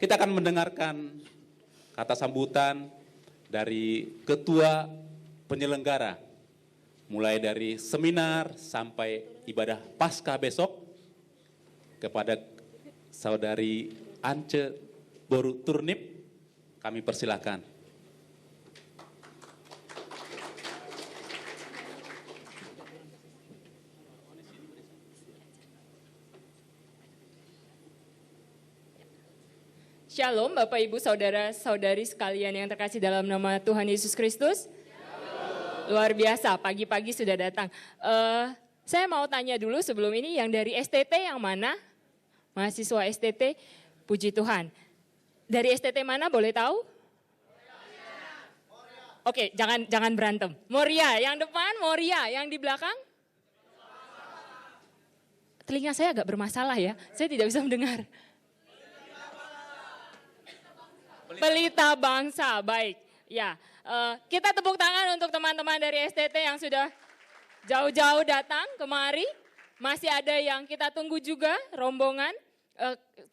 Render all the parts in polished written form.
Kita akan mendengarkan kata sambutan dari ketua penyelenggara, mulai dari seminar sampai ibadah Paskah besok, kepada Saudari Ance Boru Turnip, kami persilakan. Shalom Bapak Ibu Saudara-saudari sekalian yang terkasih dalam nama Tuhan Yesus Kristus. Luar biasa, pagi-pagi sudah datang. Saya mau tanya dulu sebelum ini, yang dari STT yang mana? Mahasiswa STT, puji Tuhan. Dari STT mana boleh tahu? Oke, jangan berantem. Moria, yang depan Moria, yang di belakang? Telinga saya agak bermasalah ya, saya tidak bisa mendengar. Pelita Bangsa, baik. Ya, kita tepuk tangan untuk teman-teman dari STT yang sudah jauh-jauh datang kemari. Masih ada yang kita tunggu juga, rombongan.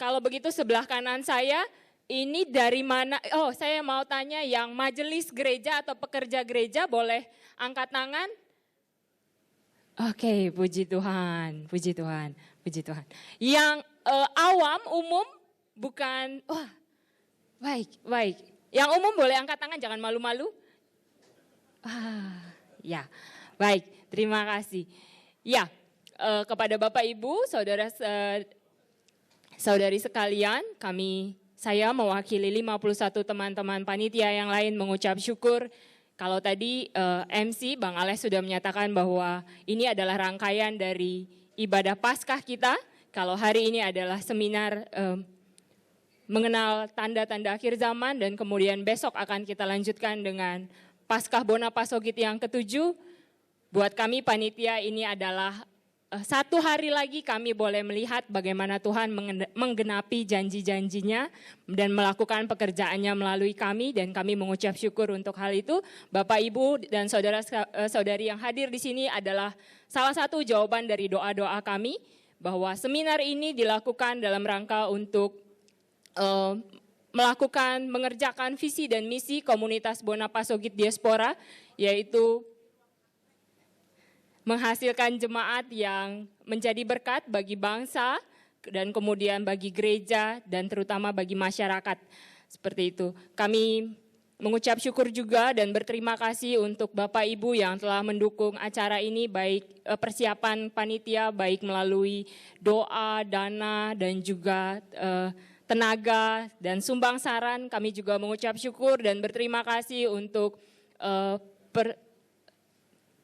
Kalau begitu sebelah kanan saya, ini dari mana? Oh, saya mau tanya yang majelis gereja atau pekerja gereja boleh angkat tangan? Oke, puji Tuhan, puji Tuhan, puji Tuhan. Yang awam, umum, bukan, wah. Baik. Yang umum boleh angkat tangan, jangan malu-malu. Ya, baik. Terima kasih. Ya, kepada Bapak Ibu, saudara-saudari sekalian, saya mewakili 51 teman-teman panitia yang lain mengucap syukur. Kalau tadi MC Bang Ales sudah menyatakan bahwa ini adalah rangkaian dari ibadah Paskah kita. Kalau hari ini adalah seminar mengenal tanda-tanda akhir zaman, dan kemudian besok akan kita lanjutkan dengan Paskah Bona Pasogit yang ke-7. Buat kami panitia ini adalah satu hari lagi kami boleh melihat bagaimana Tuhan menggenapi janji-janjinya dan melakukan pekerjaannya melalui kami, dan kami mengucap syukur untuk hal itu. Bapak, Ibu, dan saudara-saudari yang hadir di sini adalah salah satu jawaban dari doa-doa kami bahwa seminar ini dilakukan dalam rangka untuk mengerjakan visi dan misi komunitas Bona Pasogit Diaspora, yaitu menghasilkan jemaat yang menjadi berkat bagi bangsa dan kemudian bagi gereja dan terutama bagi masyarakat. Seperti itu. Kami mengucap syukur juga dan berterima kasih untuk Bapak Ibu yang telah mendukung acara ini, baik persiapan panitia, baik melalui doa, dana, dan juga tenaga dan sumbang saran. Kami juga mengucap syukur dan berterima kasih untuk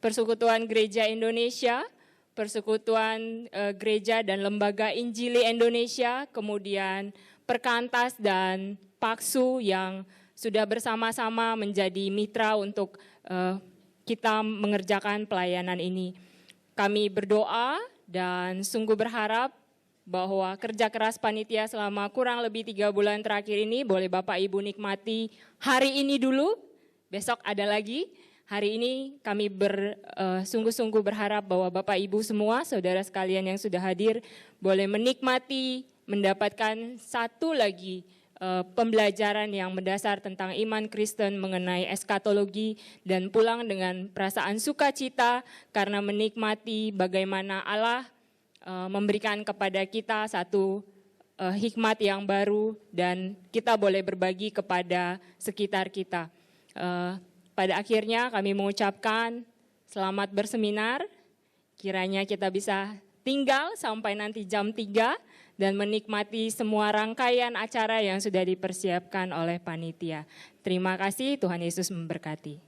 Persekutuan Gereja Indonesia, Persekutuan Gereja dan Lembaga Injili Indonesia, kemudian Perkantas dan Paksu yang sudah bersama-sama menjadi mitra untuk kita mengerjakan pelayanan ini. Kami berdoa dan sungguh berharap bahwa kerja keras panitia selama kurang lebih 3 bulan terakhir ini boleh Bapak Ibu nikmati hari ini dulu, besok ada lagi. Hari ini kami sungguh-sungguh berharap bahwa Bapak Ibu semua, saudara sekalian yang sudah hadir, boleh menikmati, mendapatkan satu lagi pembelajaran yang mendasar tentang iman Kristen mengenai eskatologi, dan pulang dengan perasaan sukacita karena menikmati bagaimana Allah memberikan kepada kita satu hikmat yang baru, dan kita boleh berbagi kepada sekitar kita. Pada akhirnya kami mengucapkan selamat berseminar, kiranya kita bisa tinggal sampai nanti jam 3 dan menikmati semua rangkaian acara yang sudah dipersiapkan oleh panitia. Terima kasih, Tuhan Yesus memberkati.